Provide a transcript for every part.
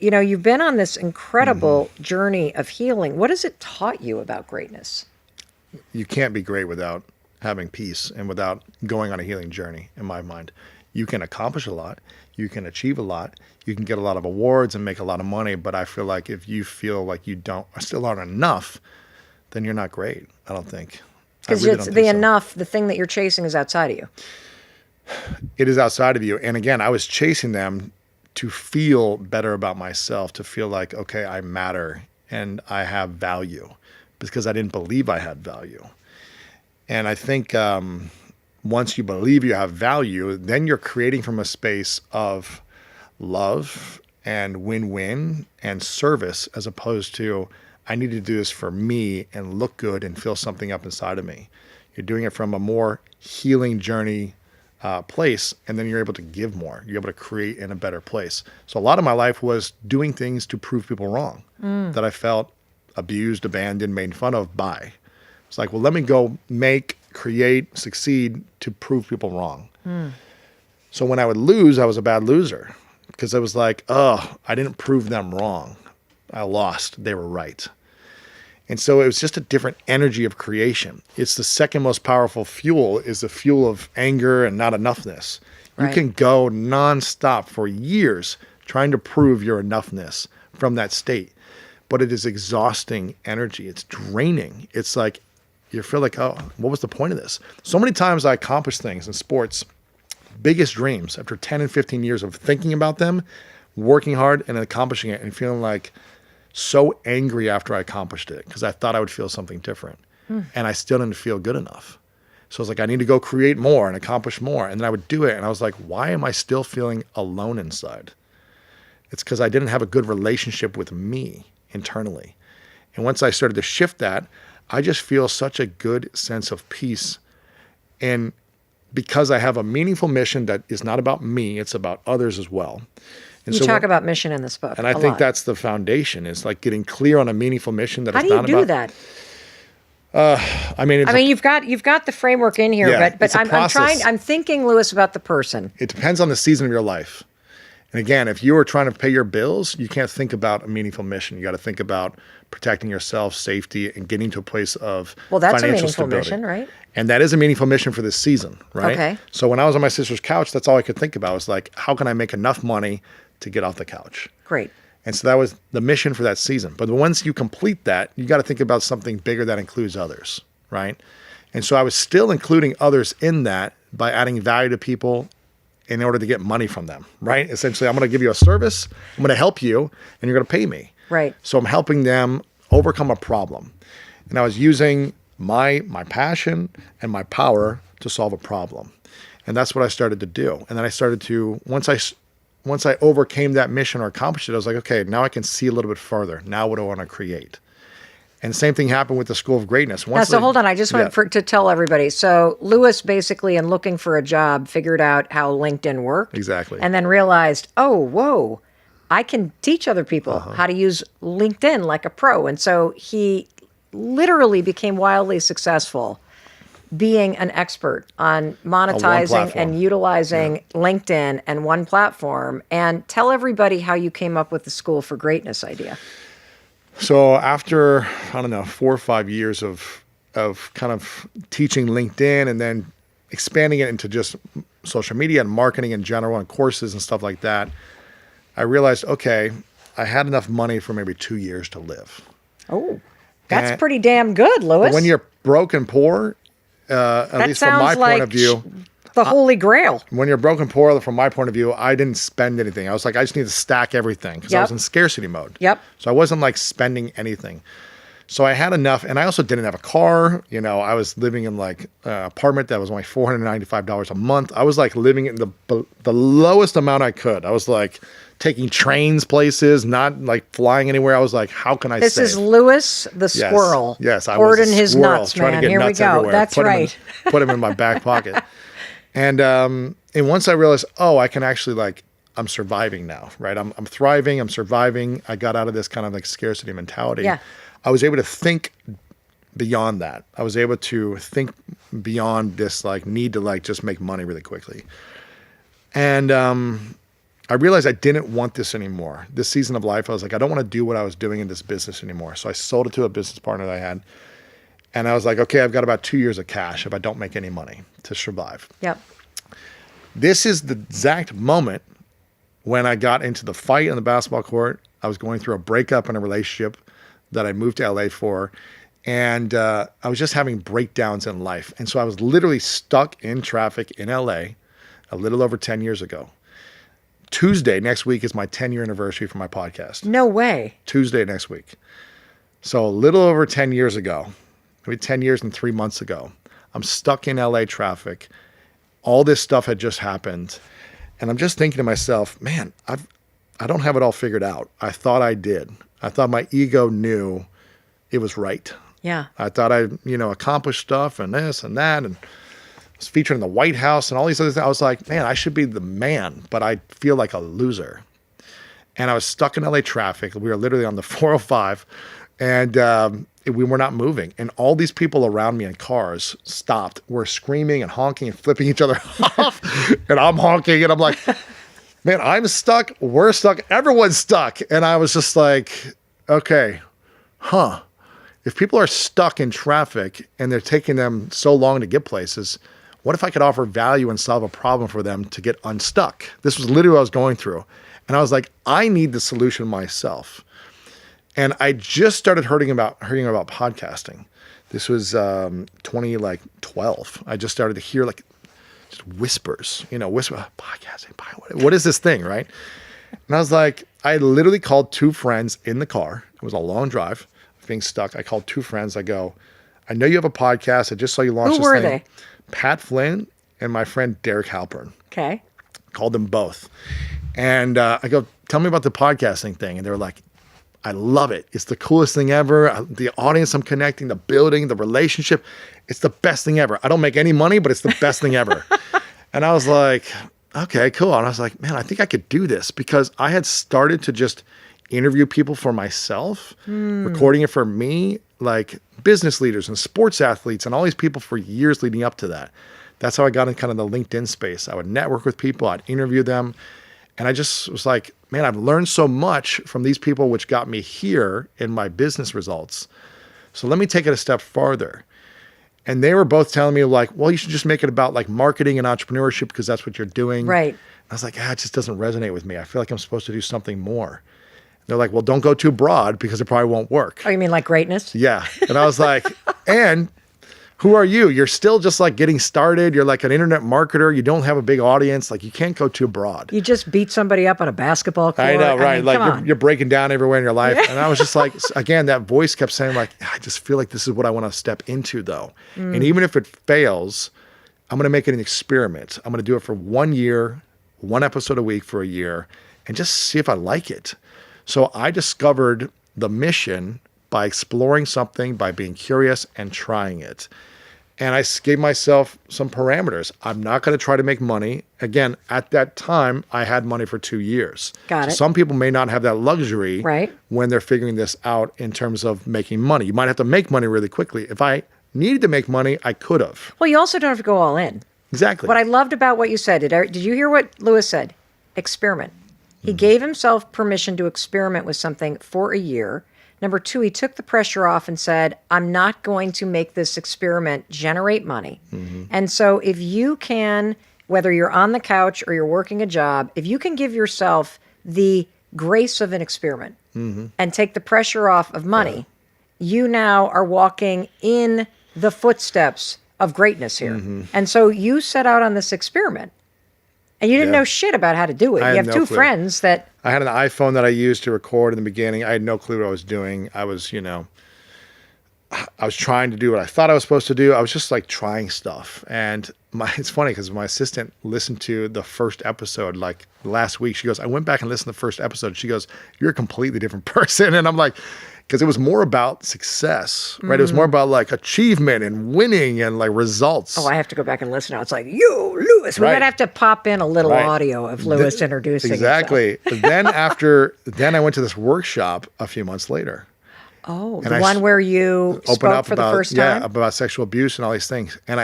you've been on this incredible journey of healing. What has it taught you about greatness? You can't be great without having peace and without going on a healing journey, in my mind. You can accomplish a lot. You can achieve a lot. You can get a lot of awards and make a lot of money. But I feel like if you feel like you still aren't enough, then you're not great, I don't think. Because it's the enough, the thing that you're chasing is outside of you. It is outside of you. And again, I was chasing them to feel better about myself, to feel like, okay, I matter and I have value, because I didn't believe I had value. And I think once you believe you have value, then you're creating from a space of love and win-win and service, as opposed to, I need to do this for me and look good and feel something up inside of me. You're doing it from a more healing journey place, and then you're able to give more. You're able to create in a better place. So a lot of my life was doing things to prove people wrong, that I felt abused, abandoned, made fun of by. It's like, well, let me go make, create, succeed to prove people wrong. So when I would lose, I was a bad loser, because I was like, oh, I didn't prove them wrong. I lost. They were right. And so it was just a different energy of creation. It's the second most powerful fuel, is the fuel of anger and not enoughness. Right. You can go nonstop for years trying to prove your enoughness from that state. But it is exhausting energy. It's draining. It's like, you feel like, oh, what was the point of this? So many times I accomplished things in sports, biggest dreams, after 10 and 15 years of thinking about them, working hard and accomplishing it, and feeling like so angry after I accomplished it, because I thought I would feel something different. And I still didn't feel good enough. So I was like, I need to go create more and accomplish more. And then I would do it. And I was like, why am I still feeling alone inside? It's because I didn't have a good relationship with me internally. And once I started to shift that, I just feel such a good sense of peace. And because I have a meaningful mission that is not about me, it's about others as well. And you talk about mission in this book. And I think that's the foundation, is like getting clear on a meaningful mission that is not about. How do you do that? I mean, you've got the framework in here, but I'm thinking, Louis, about the person. It depends on the season of your life. And again, if you are trying to pay your bills, you can't think about a meaningful mission. You got to think about protecting yourself, safety, and getting to a place of that's financial a meaningful stability. Mission, right? And that is a meaningful mission for this season, right? Okay. So when I was on my sister's couch, that's all I could think about, was like, how can I make enough money to get off the couch? Great. And so that was the mission for that season. But once you complete that, you got to think about something bigger that includes others, right? And so I was still including others in that by adding value to people in order to get money from them, right? Essentially, I'm going to give you a service, I'm going to help you, and you're going to pay me. Right. So I'm helping them overcome a problem. And I was using my passion and my power to solve a problem. And that's what I started to do. And then I started to, once I overcame that mission or accomplished it, I was like, okay, now I can see a little bit further. Now what do I want to create? And the same thing happened with the School of Greatness. Hold on. I just want to tell everybody. So Louis basically, in looking for a job, figured out how LinkedIn worked. Exactly. And then realized, oh, whoa, I can teach other people how to use LinkedIn like a pro. And so he literally became wildly successful being an expert on monetizing and utilizing LinkedIn and one platform. And tell everybody how you came up with the School for Greatness idea. So after, 4 or 5 years of kind of teaching LinkedIn and then expanding it into just social media and marketing in general and courses and stuff like that, I realized, okay, I had enough money for maybe 2 years to live. Oh, that's pretty damn good, Louis. When you're broke and poor, at least from my point of view, the Holy Grail. When you're broke and poor, from my point of view, I didn't spend anything. I was like, I just need to stack everything, because I was in scarcity mode. Yep. So I wasn't like spending anything. So I had enough, and I also didn't have a car. I was living in like an apartment that was only $495 a month. I was like living in the lowest amount I could. I was like taking trains places, not like flying anywhere. I was like, how can I save? This is Louis the squirrel. Yes, I was hoarding his nuts, trying man. to get Here nuts we go. everywhere. That's right. Put them in my back pocket. And once I realized, I can actually I'm surviving now, right? I'm thriving, I'm surviving. I got out of this kind of like scarcity mentality. Yeah. I was able to think beyond that. I was able to think beyond this like need to like just make money really quickly. And I I realized I didn't want this anymore. This season of life, I was like, I don't want to do what I was doing in this business anymore. So I sold it to a business partner that I had. And I was like, okay, I've got about 2 years of cash if I don't make any money to survive. Yep. This is the exact moment when I got into the fight on the basketball court. I was going through a breakup in a relationship that I moved to LA for. And I was just having breakdowns in life. And so I was literally stuck in traffic in LA a little over 10 years ago. Tuesday next week is my 10-year anniversary for my podcast. No way. Tuesday next week. So a little over 10 years ago, maybe 10 years and 3 months ago, I'm stuck in LA traffic. All this stuff had just happened. And I'm just thinking to myself, man, I don't have it all figured out. I thought I did. I thought my ego knew it was right. Yeah. I thought I, accomplished stuff and this and that, and was featured in the White House and all these other things. I was like, man, I should be the man, but I feel like a loser. And I was stuck in LA traffic. We were literally on the 405, and we were not moving. And all these people around me in cars stopped, were screaming and honking and flipping each other off. And I'm honking, and I'm like, man, I'm stuck. We're stuck. Everyone's stuck. And I was just like, okay, if people are stuck in traffic and they're taking them so long to get places, what if I could offer value and solve a problem for them to get unstuck? This was literally what I was going through. And I was like, I need the solution myself. And I just started hearing about podcasting. This was 2012. I just started to hear just whispers, podcasting. What is this thing, right? And I was like, I literally called 2 friends in the car. It was a long drive. Being stuck, I called 2 friends. I go, I know you have a podcast. I just saw you launch this thing. Who were they? Pat Flynn and my friend Derek Halpern. Okay. Called them both. And I go, tell me about the podcasting thing. And they were like, I love it. It's the coolest thing ever. The audience I'm connecting, the building, the relationship. It's the best thing ever. I don't make any money, but it's the best thing ever. And I was like, okay, cool. And I was like, man, I think I could do this, because I had started to just interview people for myself, recording it for me, like business leaders and sports athletes and all these people for years leading up to that. That's how I got in kind of the LinkedIn space. I would network with people, I'd interview them. And I just was like, man, I've learned so much from these people, which got me here in my business results. So let me take it a step farther. And they were both telling me like, well, you should just make it about like marketing and entrepreneurship, because that's what you're doing. Right. I was like, it just doesn't resonate with me. I feel like I'm supposed to do something more. They're like, well, don't go too broad because it probably won't work. Oh, you mean like greatness? Yeah. And I was like, and who are you? You're still just like getting started. You're like an internet marketer. You don't have a big audience. Like, you can't go too broad. You just beat somebody up on a basketball court. I know, right? mean, Like you're breaking down everywhere in your life. And I was just like, again, that voice kept saying like, I just feel like this is what I want to step into though. And even if it fails, I'm going to make it an experiment. I'm going to do it for 1 year, 1 episode a week for a year, and just see if I like it. So I discovered the mission by exploring something, by being curious and trying it. And I gave myself some parameters. I'm not going to try to make money. Again, at that time, I had money for 2 years. Got it. Some people may not have that luxury Right. when they're figuring this out in terms of making money. You might have to make money really quickly. If I needed to make money, I could have. Well, you also don't have to go all in. Exactly. What I loved about what you said, did you hear what Lewis said? Experiment. He gave himself permission to experiment with something for a year. Number 2, he took the pressure off and said, I'm not going to make this experiment generate money. And so if you can, whether you're on the couch or you're working a job, if you can give yourself the grace of an experiment and take the pressure off of money, you now are walking in the footsteps of greatness here. And so you set out on this experiment. And you didn't know shit about how to do it. You have 2 friends that... I had an iPhone that I used to record in the beginning. I had no clue what I was doing. I was, I was trying to do what I thought I was supposed to do. I was just like trying stuff. And it's funny because my assistant listened to the first episode like last week. She goes, I went back and listened to the first episode. She goes, you're a completely different person. And I'm like, because it was more about success, right? It was more about like achievement and winning and like results. Oh, I have to go back and listen now. It's like, you, Lewis. We might have to pop in a little audio of Lewis introducing Exactly. Then I went to this workshop a few months later. Oh, the one where you spoke for the first time? Yeah, about sexual abuse and all these things. And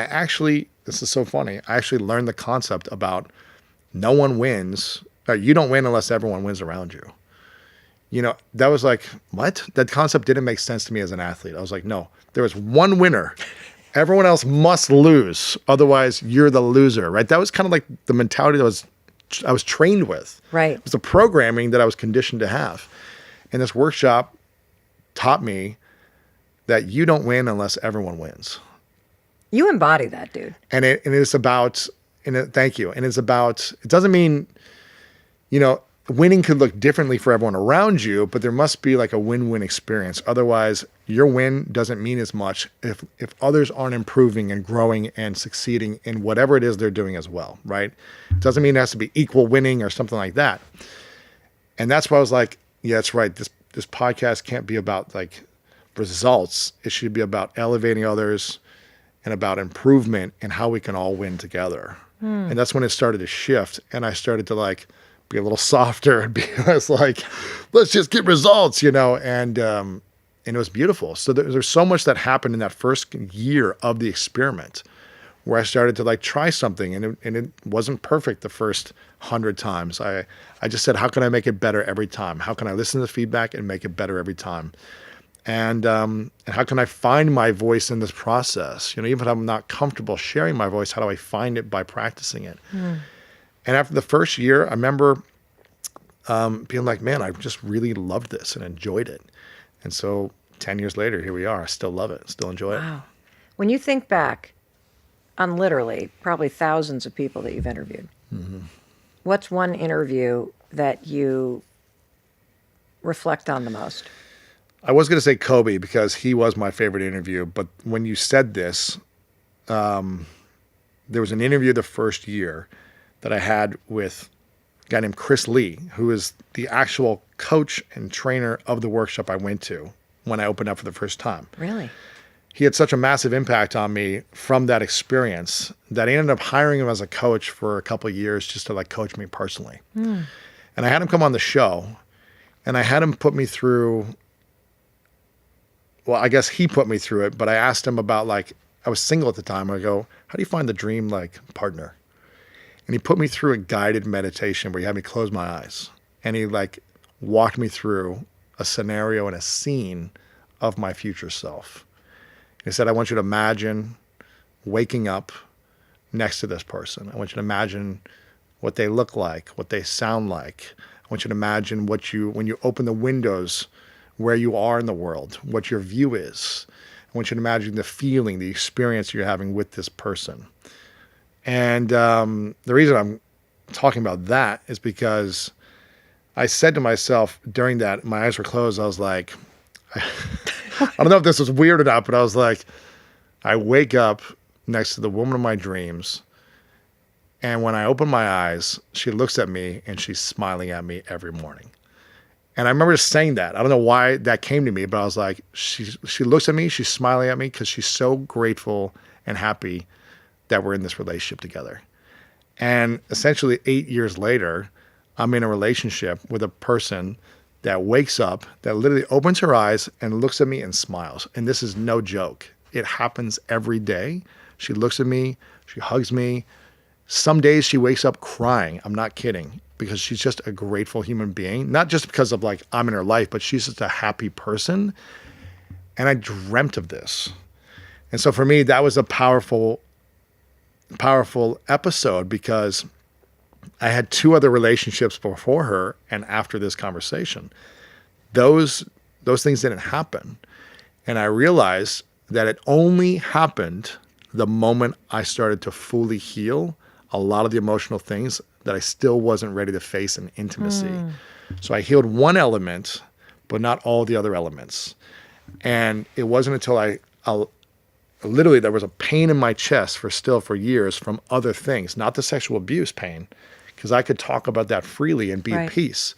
this is so funny, I actually learned the concept about no one wins You don't win unless everyone wins around you. That was like, what? That concept didn't make sense to me as an athlete. I was like, no, there is one winner. Everyone else must lose. Otherwise, you're the loser, right? That was kind of like the mentality that I was trained with. Right. It was the programming that I was conditioned to have. And this workshop taught me that you don't win unless everyone wins. You embody that, dude. And it's about, thank you. And it's about, it doesn't mean, winning could look differently for everyone around you, but there must be like a win-win experience. Otherwise, your win doesn't mean as much if others aren't improving and growing and succeeding in whatever it is they're doing as well, right? It doesn't mean it has to be equal winning or something like that. And that's why I was like, yeah, that's right. This podcast can't be about like results. It should be about elevating others and about improvement and how we can all win together. And that's when it started to shift. And I started to like be a little softer and be less like, let's just get results, and it was beautiful. So there's so much that happened in that first year of the experiment where I started to like try something and it wasn't perfect the first 100 times. I just said, how can I make it better every time? How can I listen to the feedback and make it better every time? And how can I find my voice in this process? Even if I'm not comfortable sharing my voice, how do I find it by practicing it? And after the first year, I remember being like, man, I just really loved this and enjoyed it. And so 10 years later, here we are. I still love it, still enjoy it. Wow. When you think back on literally probably thousands of people that you've interviewed, what's one interview that you reflect on the most? I was going to say Kobe because he was my favorite interview. But when you said this, there was an interview the first year that I had with a guy named Chris Lee, who is the actual coach and trainer of the workshop I went to when I opened up for the first time. Really? He had such a massive impact on me from that experience that I ended up hiring him as a coach for a couple of years just to like coach me personally. And I had him come on the show and I had him put me through, well, I guess he put me through it, but I asked him about like, I was single at the time. I go, how do you find the dream like partner? And he put me through a guided meditation where he had me close my eyes. And he like walked me through a scenario and a scene of my future self. He said, I want you to imagine waking up next to this person. I want you to imagine what they look like, what they sound like. I want you to imagine when you open the windows, where you are in the world, what your view is. I want you to imagine the feeling, the experience you're having with this person. And the reason I'm talking about that is because I said to myself during that, my eyes were closed. I was like, I don't know if this was weird or not, but I was like, I wake up next to the woman of my dreams. And when I open my eyes, she looks at me and she's smiling at me every morning. And I remember just saying that. I don't know why that came to me, but I was like, she looks at me, she's smiling at me because she's so grateful and happy that we're in this relationship together. And essentially 8 years later, I'm in a relationship with a person that wakes up, that literally opens her eyes and looks at me and smiles. And this is no joke. It happens every day. She looks at me, she hugs me. Some days she wakes up crying. I'm not kidding, because she's just a grateful human being. Not just because of like I'm in her life, but she's just a happy person. And I dreamt of this. And so for me, that was a powerful episode because I had 2 other relationships before her and after this conversation. Those things didn't happen. And I realized that it only happened the moment I started to fully heal a lot of the emotional things that I still wasn't ready to face in intimacy. So I healed one element, but not all the other elements. And it wasn't until I literally, there was a pain in my chest for years from other things, not the sexual abuse pain, because I could talk about that freely and be at peace.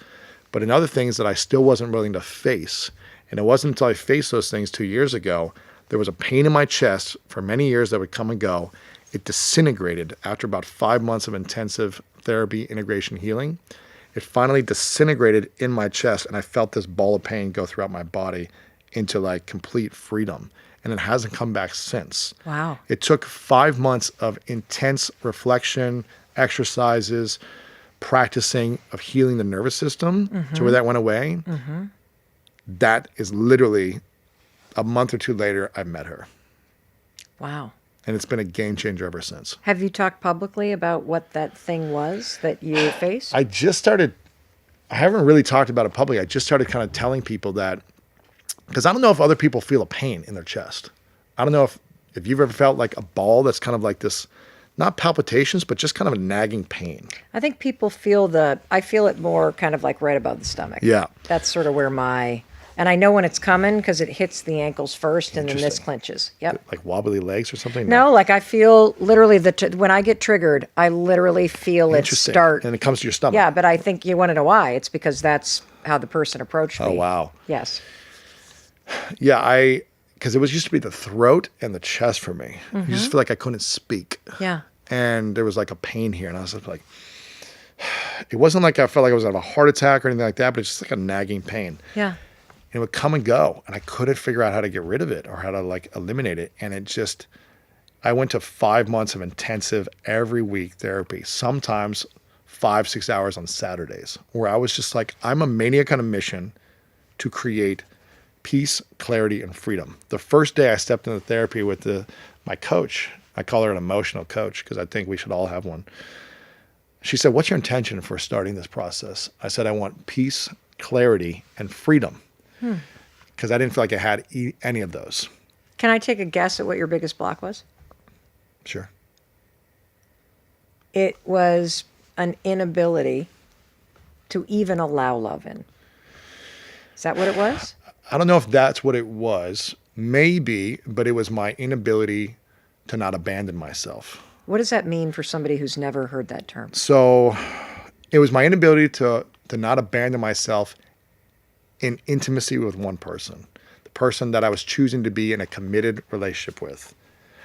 But in other things that I still wasn't willing to face. And it wasn't until I faced those things 2 years ago, there was a pain in my chest for many years that would come and go. It disintegrated after about 5 months of intensive therapy, integration, healing. It finally disintegrated in my chest, and I felt this ball of pain go throughout my body into like complete freedom. And it hasn't come back since. Wow. It took 5 months of intense reflection, exercises, practicing of healing the nervous system to where that went away, that is literally a month or two later, I met her. Wow. And it's been a game changer ever since. Have you talked publicly about what that thing was that you faced? I haven't really talked about it publicly. I just started kind of telling people that, because I don't know if other people feel a pain in their chest. I don't know if you've ever felt like a ball that's kind of like this, not palpitations, but just kind of a nagging pain. I think people I feel it more kind of like right above the stomach. Yeah. That's sort of where and I know when it's coming because it hits the ankles first and then this Interesting. clenches. Yep. Like wobbly legs or something? No, like I feel literally when I get triggered, I literally feel it Interesting. start. And it comes to your stomach. Yeah, but I think you want to know why. It's because that's how the person approached me. Oh, wow. Yes. Yeah, because it used to be the throat and the chest for me. You just feel like I couldn't speak. Yeah. And there was like a pain here. And I was just like, it wasn't like I felt like I was having a heart attack or anything like that, but it's just like a nagging pain. Yeah. And it would come and go. And I couldn't figure out how to get rid of it or how to like eliminate it. And I went to 5 months of intensive every week therapy, sometimes 5-6 hours on Saturdays, where I was just like, I'm a maniac on a mission to create peace, clarity, and freedom. The first day I stepped into therapy with my coach, I call her an emotional coach because I think we should all have one. She said, what's your intention for starting this process? I said, I want peace, clarity, and freedom. Because I didn't feel like I had any of those. Can I take a guess at what your biggest block was? Sure. It was an inability to even allow love in. Is that what it was? I don't know if that's what it was. Maybe, but it was my inability to not abandon myself. What does that mean for somebody who's never heard that term? So it was my inability to not abandon myself in intimacy with one person, the person that I was choosing to be in a committed relationship with.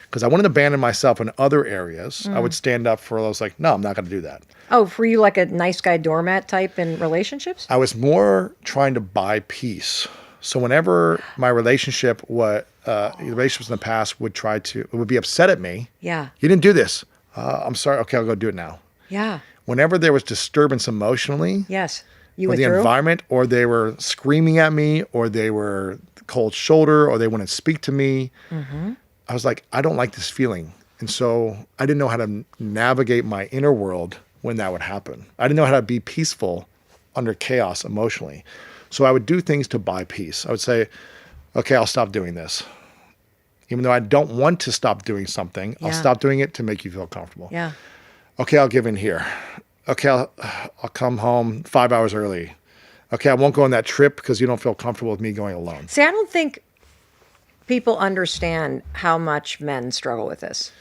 Because I wanted to abandon myself in other areas. I would stand up for those like, no, I'm not going to do that. Oh, were you like a nice guy doormat type in relationships? I was more trying to buy peace. So whenever my relationships in the past would be upset at me. Yeah. You didn't do this. I'm sorry. Okay, I'll go do it now. Yeah. Whenever there was disturbance emotionally, Yes. You or went the through? environment, or they were screaming at me, or they were cold shoulder, or they wouldn't speak to me, I was like, I don't like this feeling. And so I didn't know how to navigate my inner world when that would happen. I didn't know how to be peaceful under chaos emotionally. So I would do things to buy peace. I would say, okay, I'll stop doing this. Even though I don't want to stop doing something, I'll stop doing it to make you feel comfortable. Yeah. Okay, I'll give in here. Okay, I'll come home 5 hours early. Okay, I won't go on that trip because you don't feel comfortable with me going alone. See, I don't think people understand how much men struggle with this.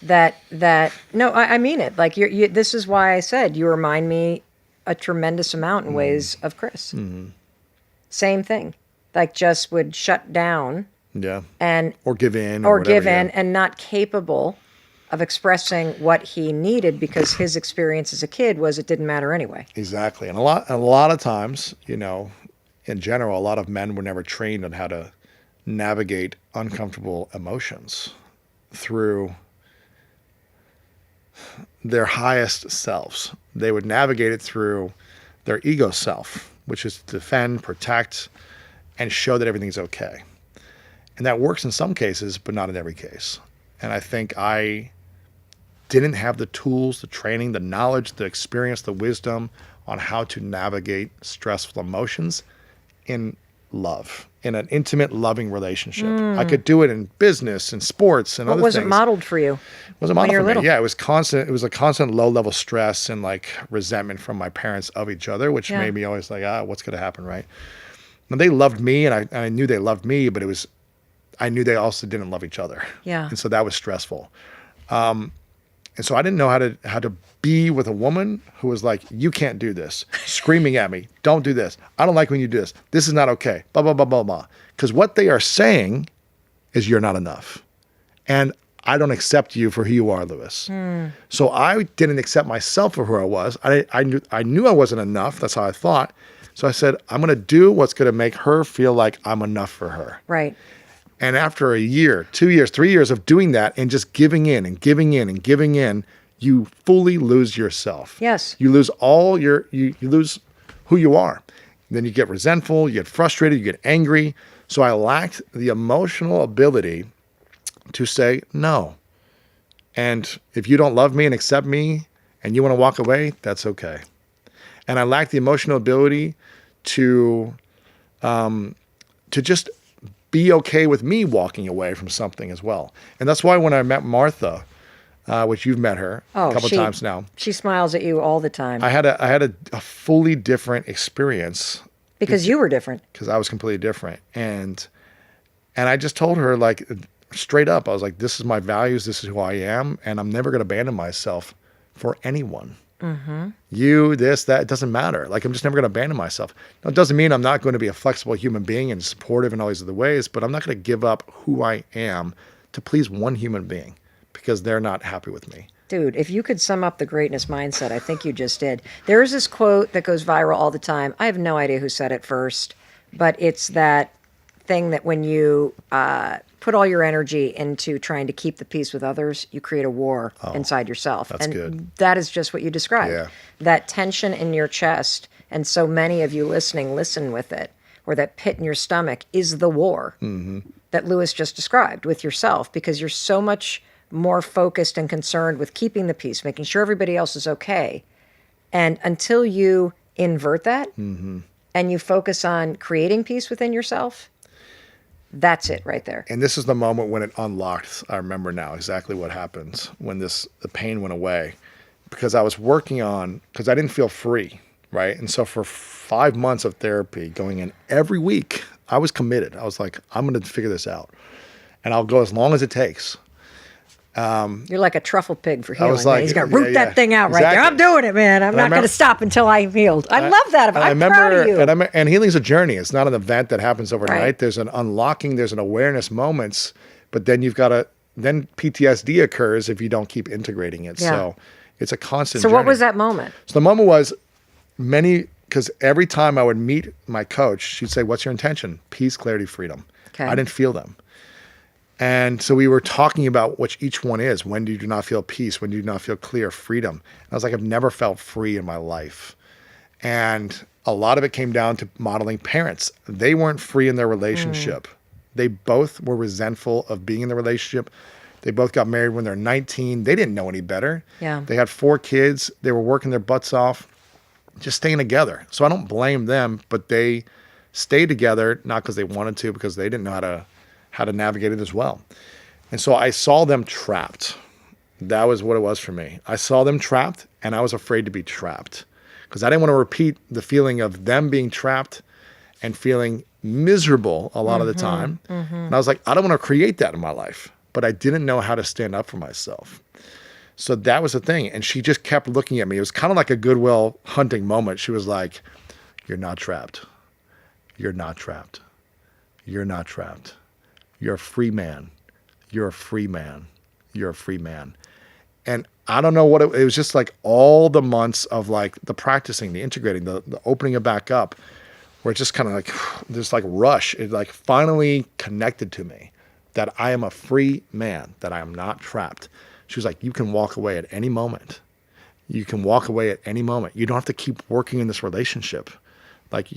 No, I mean it. Like this is why I said you remind me a tremendous amount in ways of Chris. Mm-hmm. Same thing. Like just would shut down. Yeah. Or give in. Or give in and not capable of expressing what he needed because his experience as a kid was it didn't matter anyway. Exactly. And a lot of times, in general, a lot of men were never trained on how to navigate uncomfortable emotions through their highest selves. They would navigate it through their ego self, which is to defend, protect, and show that everything's okay. And that works in some cases, but not in every case. And I think I didn't have the tools, the training, the knowledge, the experience, the wisdom on how to navigate stressful emotions in love, in an intimate, loving relationship. I could do it in business and sports and other things. What was it modeled for you? Was it modeled for me? Little? Yeah, it was constant. It was a constant low-level stress and like resentment from my parents of each other, which made me always like, what's going to happen, right? And they loved me, and I knew they loved me, but I knew they also didn't love each other. Yeah. And so that was stressful. And so I didn't know how to be with a woman who was like, you can't do this, screaming at me, don't do this. I don't like when you do this. This is not okay, blah, blah, blah, blah, blah. Because what they are saying is you're not enough. And I don't accept you for who you are, Lewis. So I didn't accept myself for who I was. I knew I wasn't enough. That's how I thought. So I said, I'm going to do what's going to make her feel like I'm enough for her. Right. And after a year, 2 years, 3 years of doing that and just giving in and giving in and giving in, you fully lose yourself. Yes. You lose you lose who you are. Then you get resentful, you get frustrated, you get angry. So I lacked the emotional ability to say no. And if you don't love me and accept me and you want to walk away, that's okay. And I lacked the emotional ability to just be okay with me walking away from something as well. And that's why when I met Martha, which you've met her a couple times now, she smiles at you all the time. I had a fully different experience because you were different. Because I was completely different. And I just told her, like, straight up, I was like, this is my values, this is who I am, and I'm never going to abandon myself for anyone. Mm-hmm. You, this, that, it doesn't matter. Like, I'm just never going to abandon myself. Now, it doesn't mean I'm not going to be a flexible human being and supportive in all these other ways, but I'm not going to give up who I am to please one human being because they're not happy with me. Dude, if you could sum up the greatness mindset, I think you just did. There is this quote that goes viral all the time. I have no idea who said it first, but it's that thing that when you put all your energy into trying to keep the peace with others, you create a war inside yourself. That's and good. That is just what you described. Yeah. That tension in your chest, and so many of you listening, listen with it, or that pit in your stomach is the war that Lewis just described with yourself, because you're so much more focused and concerned with keeping the peace, making sure everybody else is okay. And until you invert that and you focus on creating peace within yourself, that's it right there. And this is the moment when it unlocked. I remember now exactly what happened when the pain went away, because I was working on, because I didn't feel free, right? And so for 5 months of therapy, going in every week, I was committed. I was like, I'm going to figure this out, and I'll go as long as it takes. You're like a truffle pig for healing. was like, He's going to root that thing out right there. exactly. I'm doing it, man. I'm not going to stop until I'm healed. I love that. I'm proud of you. And healing's a journey. It's not an event that happens overnight. Right. There's an unlocking, there's an awareness moments, but then then PTSD occurs if you don't keep integrating it. Yeah. So it's a constant So journey. what was that moment? So the moment was because every time I would meet my coach, she'd say, what's your intention? Peace, clarity, freedom. Okay. I didn't feel them. And so we were talking about which each one is. When do you not feel peace? When do you not feel clear? Freedom. And I was like, I've never felt free in my life. And a lot of it came down to modeling parents. They weren't free in their relationship. They both were resentful of being in the relationship. They both got married when they're 19. They didn't know any better. Yeah. They had 4 kids. They were working their butts off, just staying together. So I don't blame them, but they stayed together, not because they wanted to, because they didn't know how to navigate it as well. And so I saw them trapped. That was what it was for me. I saw them trapped, and I was afraid to be trapped because I didn't want to repeat the feeling of them being trapped and feeling miserable a lot of the time. And I was like, I don't want to create that in my life, but I didn't know how to stand up for myself. So that was the thing. And she just kept looking at me. It was kind of like a Goodwill Hunting moment. She was like, you're not trapped. You're not trapped. You're not trapped. You're a free man. You're a free man. You're a free man. And I don't know what it was, just like all the months of like the practicing, the integrating, the opening it back up, where it's just kind of like this like rush. It like finally connected to me that I am a free man, that I am not trapped. She was like, you can walk away at any moment. You can walk away at any moment. You don't have to keep working in this relationship. Like,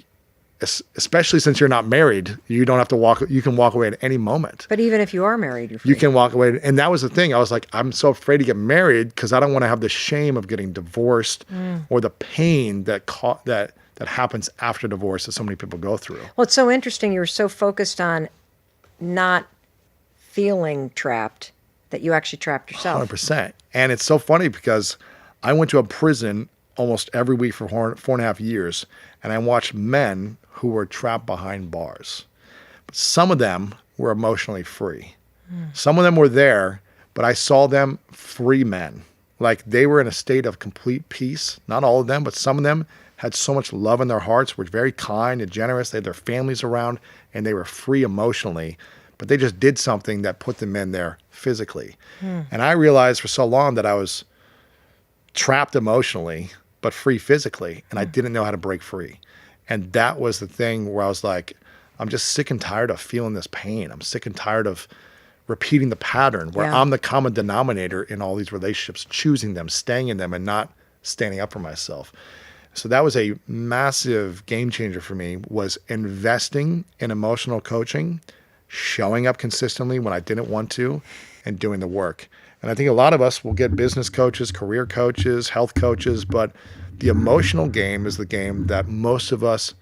especially since you're not married, you don't have to you can walk away at any moment. But even if you are married, you're free. You can walk away. And that was the thing. I was like, I'm so afraid to get married because I don't want to have the shame of getting divorced or the pain that happens after divorce that so many people go through. Well, it's so interesting. You were so focused on not feeling trapped that you actually trapped yourself. 100%. And it's so funny because I went to a prison almost every week for 4.5 years, and I watched men who were trapped behind bars. But some of them were emotionally free. Some of them were there, but I saw them free men. Like they were in a state of complete peace. Not all of them, but some of them had so much love in their hearts, were very kind and generous. They had their families around, and they were free emotionally. But they just did something that put them in there physically. And I realized for so long that I was trapped emotionally, but free physically. And I didn't know how to break free. And that was the thing where I was like, I'm just sick and tired of feeling this pain. I'm sick and tired of repeating the pattern where Yeah. I'm the common denominator in all these relationships, choosing them, staying in them, and not standing up for myself. So that was a massive game changer for me, was investing in emotional coaching, showing up consistently when I didn't want to, and doing the work. And I think a lot of us will get business coaches, career coaches, health coaches, but the emotional game is the game that most of us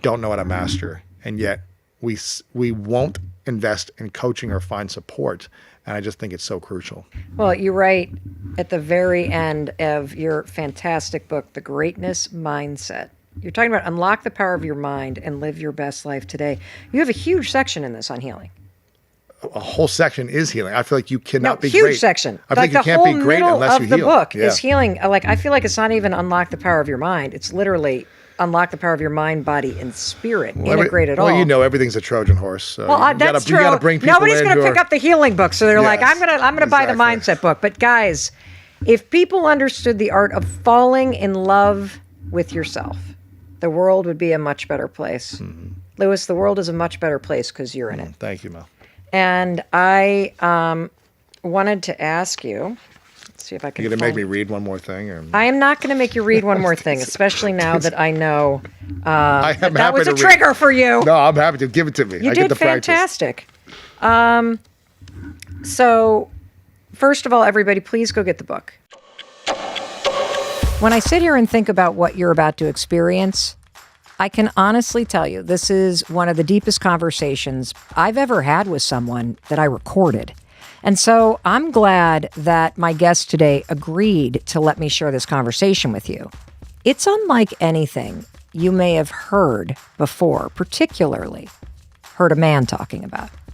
don't know how to master. And yet we won't invest in coaching or find support. And I just think it's so crucial. Well, you write at the very end of your fantastic book, The Greatness Mindset. You're talking about unlock the power of your mind and live your best life today. You have a huge section in this on healing. A whole section is healing. I feel like you cannot be huge great. section. I think like you can't be great middle unless you of the heal. book Yeah. is healing. Like, I feel like it's not even unlock the power of your mind. It's literally unlock the power of your mind, body, and spirit. Integrate it all. Well, you know, everyth's a Trojan horse. So Well, you that's true. You gotta bring people Nobody's in going to who pick are- up the healing book, so they're like, Yes, I'm gonna buy the exactly. mindset book. But guys, if people understood the art of falling in love with yourself, the world would be a much better place. Mm-hmm. Lewis, the world is a much better place because you're in it. Thank you, Mel. And I wanted to ask you. Let's see if I can. You gonna make find- me read one more thing? Or? I am not going to make you read one more thing, especially now that I know I am that happy was to a read. trigger for you. No, I'm happy to give it to me. You I did get the practice. fantastic. So, first of all, everybody, please go get the book. When I sit here and think about what you're about to experience, I can honestly tell you this is one of the deepest conversations I've ever had with someone that I recorded. And so I'm glad that my guest today agreed to let me share this conversation with you. It's unlike anything you may have heard before, particularly heard a man talking about.